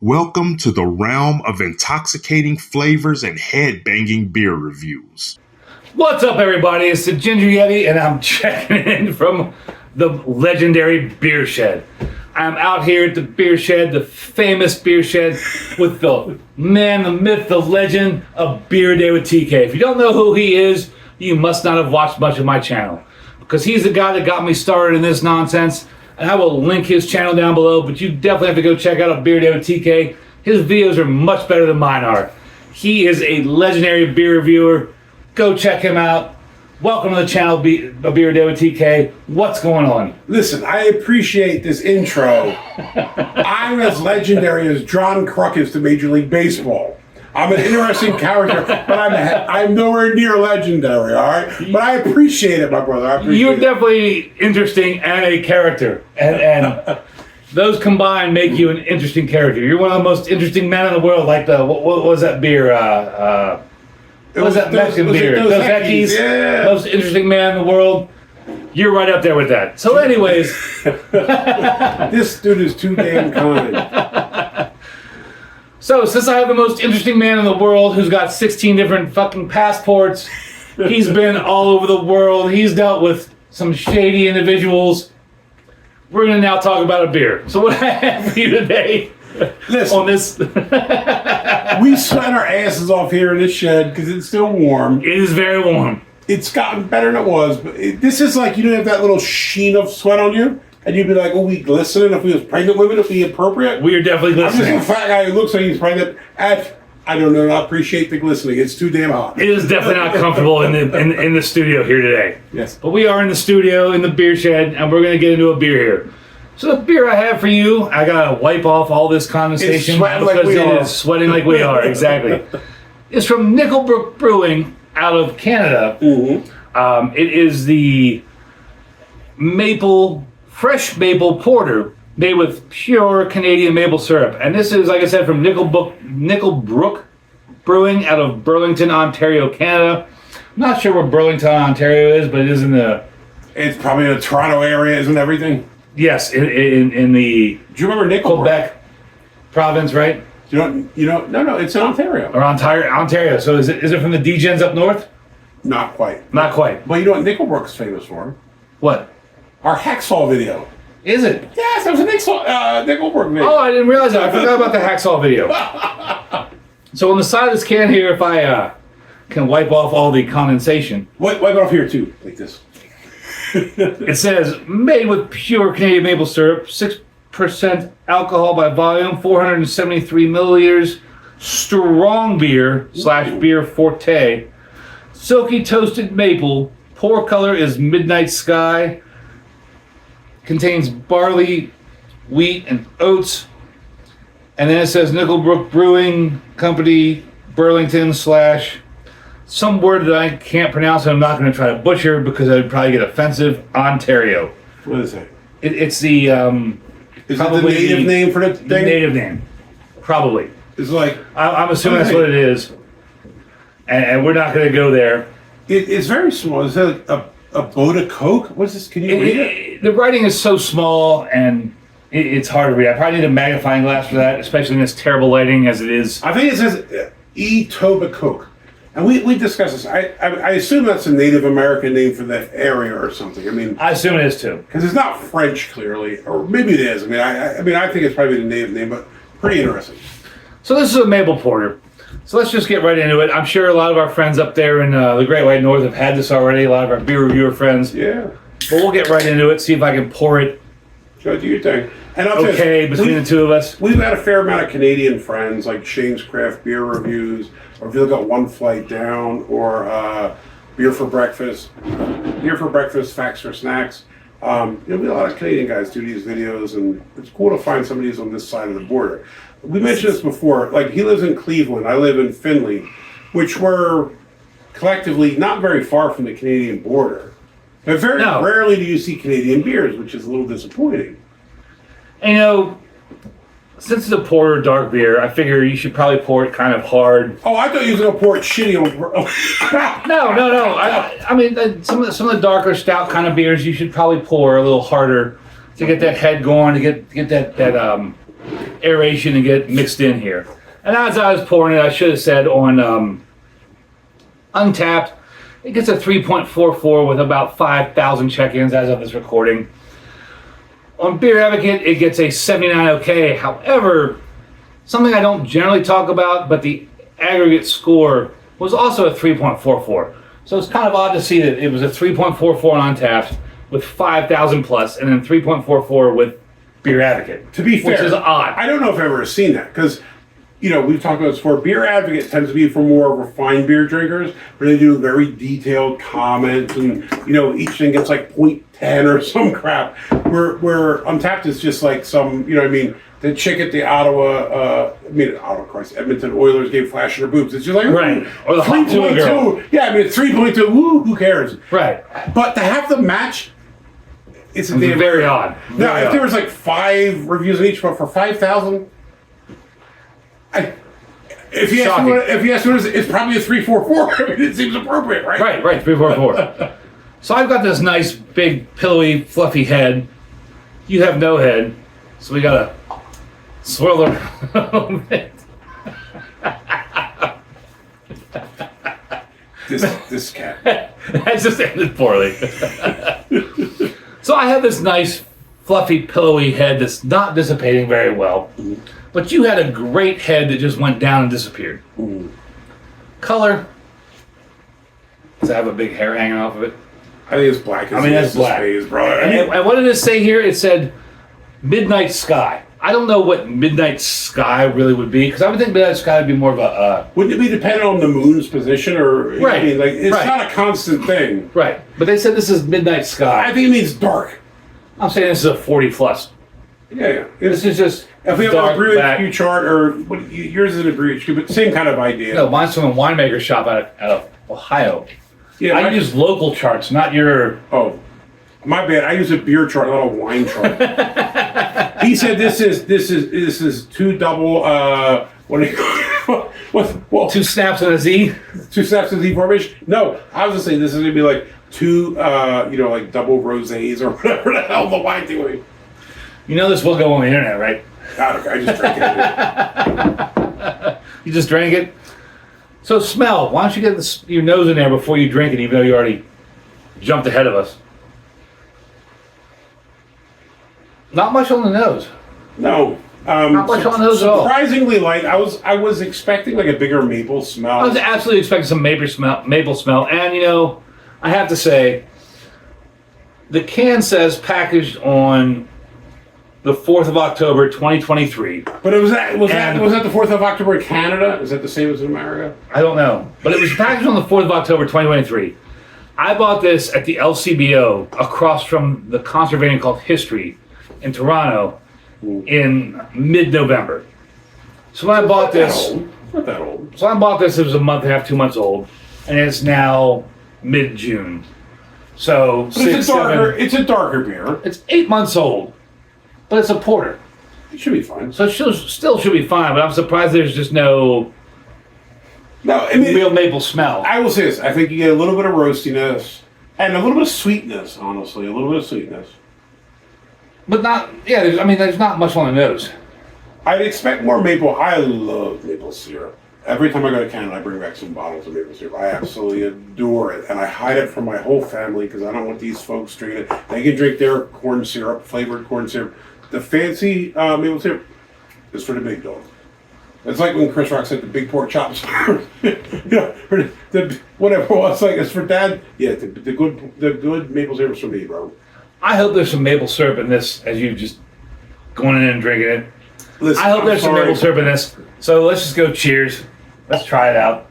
Welcome to the realm of intoxicating flavors and head-banging beer reviews. What's up, everybody? It's the Ginger Yeti, and I'm checking in from the legendary beer shed. I'm out here at the beer shed, the famous beer shed, with the man, the myth, the legend of Beer Day with TK. If you don't know who he is, you must not have watched much of my channel, because he's the guy that got me started in this nonsense. And I will link his channel down below, but you definitely have to go check out a Beer Day with TK. His videos are much better than mine are. He is a legendary beer reviewer. Go check him out. Welcome to the channel, A Beer Day with TK. What's going on? Listen, I appreciate this intro. I'm as legendary as John Kruk is to Major League Baseball. I'm an interesting character, but I'm nowhere near legendary, all right? But I appreciate it, my brother. You're definitely interesting and a character. And those combined make you an interesting character. You're one of the most interesting men in the world, like what was that beer? What was that Mexican beer? Dos Equis. Yeah. Most interesting man in the world. You're right up there with that. So anyways. This dude is too damn kind. So, since I have the most interesting man in the world who's got 16 different fucking passports, he's been all over the world, he's dealt with some shady individuals, we're going to now talk about a beer. So what I have for you today on this... We sweat our asses off here in this shed because it's still warm. It is very warm. It's gotten better than it was, but this is like you don't have that little sheen of sweat on you. And you'd be like, "Oh, we glistening. If we was pregnant women, it'd be appropriate." We are definitely glistening. I'm just a fat guy who looks like he's pregnant. And I don't know. I appreciate the glistening. It's too damn hot. It is definitely not comfortable in the studio here today. Yes. But we are in the studio in the beer shed, and we're going to get into a beer here. So the beer I have for you, I gotta wipe off all this condensation because it is sweating like we are. Exactly. It's from Nickelbrook Brewing out of Canada. Mm-hmm. It is the Fresh Maple Porter, made with pure Canadian maple syrup. And this is, like I said, from Nickelbrook Brewing out of Burlington, Ontario, Canada. I'm not sure where Burlington, Ontario is, but it is in the... It's probably in the Toronto area, isn't everything? Yes, in the... Do you remember Nickelbrook? Quebec province, right? No, it's in Ontario. Or Ontario. So is it from the D-Gens up north? Not quite. Not quite. Well, you know what Nickelbrook's famous for? What? Our Hacksaw video. Is it? Yes, that was a Nickelbrook video. Oh, I didn't realize that. I forgot about the Hacksaw video. So on the side of this can here, if I can wipe off all the condensation. Wipe it off here too, like this. It says, made with pure Canadian maple syrup, 6% alcohol by volume, 473 milliliters, strong beer / beer forte, silky toasted maple, pour color is midnight sky, contains barley, wheat, and oats. And then it says Nickelbrook Brewing Company, Burlington / some word that I can't pronounce and I'm not going to try to butcher because I would probably get offensive, Ontario. What is it? It's the... is it the native name for the thing? The native name. Probably. It's like... I'm assuming that's what it is. And we're not going to go there. It's very small. Is that a boat of Coke? What is this? Can you read it? The writing is so small and it's hard to read. I probably need a magnifying glass for that, especially in this terrible lighting as it is. I think it says E-Toba Coke. And we discussed this. I assume that's a Native American name for that area or something. I mean, I assume it is too. Because it's not French, clearly. Or maybe it is. I mean, I think it's probably the native name, but pretty interesting. So this is a maple porter. So let's just get right into it. I'm sure a lot of our friends up there in the Great White North have had this already. A lot of our beer reviewer friends. Yeah. But we'll get right into it, see if I can pour it. Go do your thing. And between the two of us. We've had a fair amount of Canadian friends, like Shane's Craft Beer Reviews, or if you look at One Flight Down, or Beer for Breakfast, Facts for Snacks. We have a lot of Canadian guys do these videos, and it's cool to find somebody who's on this side of the border. We mentioned this before, like he lives in Cleveland, I live in Findlay, which were collectively not very far from the Canadian border. But very rarely do you see Canadian beers, which is a little disappointing. And since it's a porter dark beer, I figure you should probably pour it kind of hard. Oh, I thought you were going to pour it shitty on... No. I mean, some of the darker stout kind of beers, you should probably pour a little harder to get that head going, to get that aeration and get mixed in here. And as I was pouring it, I should have said on Untapped, it gets a 3.44 with about 5,000 check-ins as of this recording. On Beer Advocate, it gets a 79 OK. However, something I don't generally talk about, but the aggregate score was also a 3.44. So it's kind of odd to see that it was a 3.44 on Untapped with 5,000 plus, and then 3.44 with Beer Advocate. To be fair, which is odd. I don't know if I've ever seen that because, we've talked about this before. Beer Advocate tends to be for more refined beer drinkers, where they do very detailed comments, and each thing gets like 0.10 or some crap. Where Untapped is just like some, the chick at the Edmonton Oilers gave flash in her boobs. It's just like, right, or the 3.2. Yeah, it's 3.2. Woo, who cares? Right. But to have them match, it's very odd. Now, if there was like 5 reviews in each, but for 5,000. If you ask me what it's probably a 3.44. I mean, it seems appropriate, right? Right, 3.44. So I've got this nice, big, pillowy, fluffy head. You have no head, so we gotta swirl it a little bit. This cat. That just ended poorly. So I have this nice, fluffy, pillowy head that's not dissipating very well. But you had a great head that just went down and disappeared. Color. Does it have a big hair hanging off of it? I think it's black. That's black. Space, bro. And what did it say here? It said Midnight Sky. I don't know what Midnight Sky really would be, because I would think Midnight Sky would be more of a... Wouldn't it be dependent on the moon's position? Or right. It's not a constant thing. Right. But they said this is Midnight Sky. I think it means dark. I'm saying this is a 40 plus. Yeah. This is just... If we have a brew chart, or yours is an brew but same kind of idea. No, mine's from a winemaker shop out of Ohio. Yeah, I use local charts, not your... Oh, my bad. I use a beer chart, not a wine chart. He said this is 2 double. What do you call it? 2 snaps and a Z. 2 snaps and Z formation. No, I was gonna say this is gonna be like 2, like double rosés or whatever the hell the wine thing was. This will go on the internet, right? God, I just drank it. You just drank it? So smell. Why don't you get your nose in there before you drink it, even though you already jumped ahead of us? Not much on the nose. No. Not much on the nose at all. Surprisingly light. I was expecting like a bigger maple smell. I was absolutely expecting some maple smell. And I have to say, the can says packaged on the 4th of October, 2023. But was that the 4th of October in Canada? Is that the same as in America? I don't know. But it was packaged on the 4th of October, 2023. I bought this at the LCBO across from the concert venue called History in Toronto in mid-November. So when I bought this... Not that old. So I bought this, it was a month and a half, 2 months old. And it's now mid-June. So it's a darker beer. It's 8 months old. But it's a porter. It should be fine. So it still should be fine, but I'm surprised there's just no real maple smell. I will say this. I think you get a little bit of roastiness and a little bit of sweetness, honestly. A little bit of sweetness. But there's not much on the nose. I'd expect more maple. I love maple syrup. Every time I go to Canada, I bring back some bottles of maple syrup. I absolutely adore it. And I hide it from my whole family because I don't want these folks drinking it. They can drink their corn syrup, flavored corn syrup. The fancy maple syrup is for the big dog. It's like when Chris Rock said the big pork chops. Whatever it was, like it's for Dad. Yeah, the good maple syrup is for me, bro. I hope there's some maple syrup in this as you just going in and drinking it. Listen, I hope there's some maple syrup in this. So let's just go cheers. Let's try it out.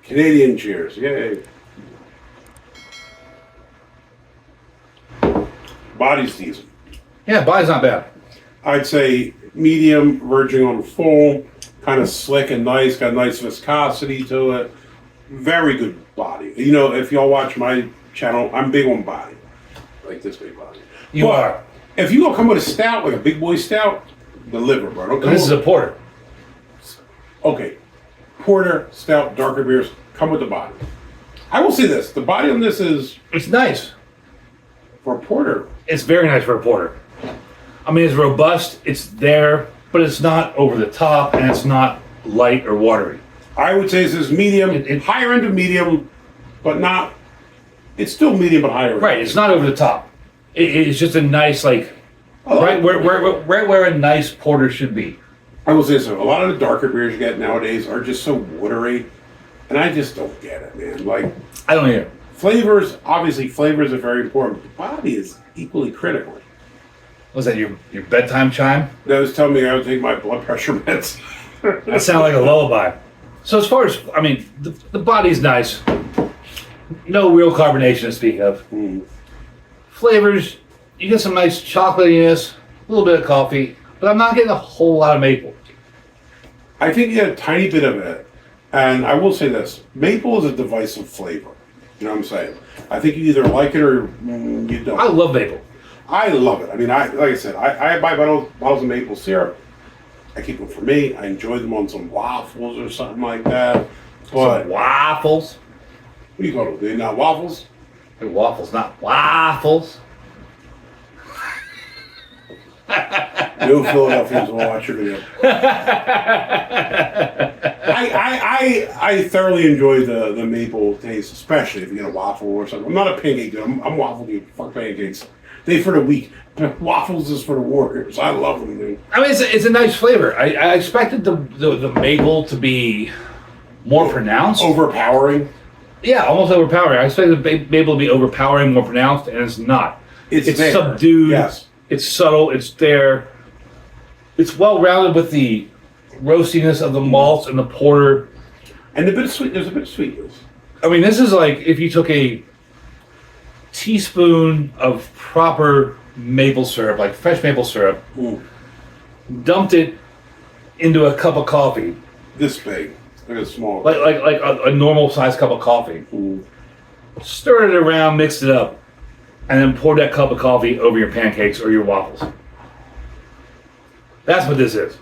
Canadian cheers, yay. Body's decent. Yeah, body's not bad. I'd say medium, verging on full, kind of slick and nice, got nice viscosity to it. Very good body. If y'all watch my channel, I'm big on body. Like this big body. You are. If you gonna come with a stout, like a big boy stout, deliver, bro. This is a porter. Okay. Porter, stout, darker beers, come with the body. I will say this. The body on this is... It's nice. For a porter. It's very nice for a porter. I mean, it's robust, it's there, but it's not over the top, and it's not light or watery. I would say this is medium, higher end of medium, but not. It's still medium, but higher. Right, it's not over the top. It's just a nice, like, right where a nice porter should be. I will say so. A lot of the darker beers you get nowadays are just so watery, and I just don't get it, man. Like, I don't either. Flavors, obviously, flavors are very important. But the body is equally critical. Was that your bedtime chime? That was telling me I would take my blood pressure meds. That sounded like a lullaby. So as far as, I mean, the body's nice. No real carbonation to speak of. Flavors, you get some nice chocolatiness, a little bit of coffee, but I'm not getting a whole lot of maple. I think you get a tiny bit of it. And I will say this, maple is a divisive flavor. You know what I'm saying? I think you either like it or you don't. I love maple. I love it. I mean, like I said, I buy bottles of maple syrup. I keep them for me. I enjoy them on some waffles or something like that. But Some waffles. what do you call them? They're not waffles? They're waffles, not waffles. No Philadelphians will watch your video. I thoroughly enjoy the maple taste, especially if you get a waffle or something. I'm not a pancake dude. I'm waffle dude. Fuck pancakes. They for the weak. Waffles is for the warriors. I love them, dude. I mean, it's a nice flavor. I expected the maple to be more pronounced. Overpowering. Yeah, almost overpowering. I expected the maple to be overpowering, more pronounced, and it's not. It's there. subdued. Yes. It's subtle. It's there. It's well rounded with the roastiness of the malts and the porter. And a bit of sweet. There's a bit of sweetness. I mean, this is like if you took a teaspoon of proper maple syrup, like fresh maple syrup, dumped it into a cup of coffee, This big. Like a small. like a normal sized cup of coffee. Stirred it around, mixed it up, and then poured that cup of coffee over your pancakes or your waffles. That's what this is.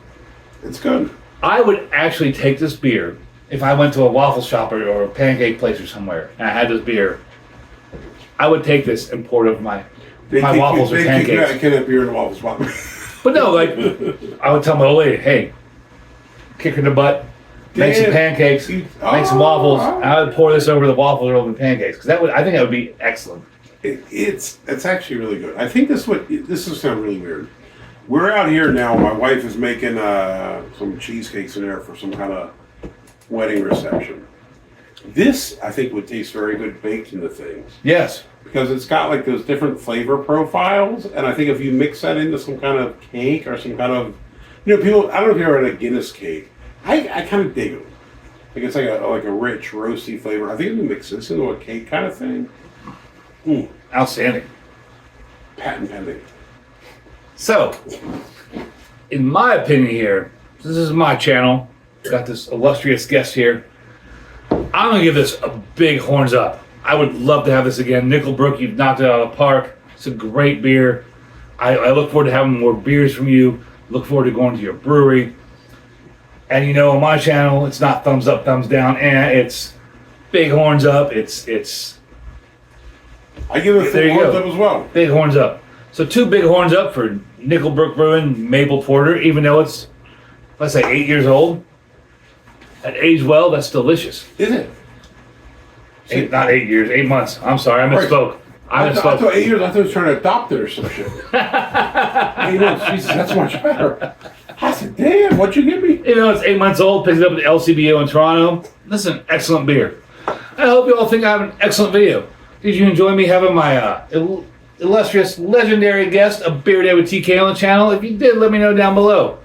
It's good. I would actually take this beer if I went to a waffle shop or a pancake place or somewhere and I had this beer. I would take this and pour it over my waffles or pancakes. I can't have beer and waffles. But no, like, I would tell my old lady, hey, kick her in the butt, make some pancakes, make some waffles, and I would pour this over the waffles or over the pancakes. Because I think that would be excellent. It's actually really good. I think this will sound really weird. We're out here now. My wife is making some cheesecakes in there for some kind of wedding reception. This, I think, would taste very good baked into things. Yes. Because it's got like those different flavor profiles, and I think if you mix that into some kind of cake or some kind of, people, I don't know if you ever had a Guinness cake. I kind of dig them. Like it's like a rich, roasty flavor. I think if you mix this into a cake kind of thing, Outstanding. patent pending. So, in my opinion here, this is my channel. Got this illustrious guest here. I'm going to give this a big horns up. I would love to have this again. Nickelbrook, you've knocked it out of the park. It's a great beer. I look forward to having more beers from you. Look forward to going to your brewery. And on my channel, it's not thumbs up, thumbs down. It's big horns up. It's. I give it full horns up as well. Big horns up. So 2 big horns up for Nickelbrook Brewing Maple Porter, even though it's, let's say, 8 years old. That aged well, that's delicious. Is it? Not 8 years, 8 months. I'm sorry, I misspoke. I thought 8 years, I thought he was trying to adopt it or some shit. 8 months, Jesus, that's much better. I said, damn, what'd you give me? It's 8 months old, picked it up at the LCBO in Toronto. Listen, excellent beer. I hope you all think I have an excellent video. Did you enjoy me having my illustrious, legendary guest, A Beer Day with TK on the channel? If you did, let me know down below.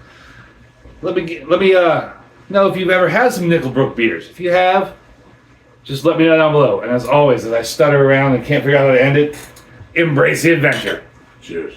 Let me know if you've ever had some Nickelbrook beers. If you have, just let me know down below. And as always, as I stutter around and can't figure out how to end it, embrace the adventure. Cheers.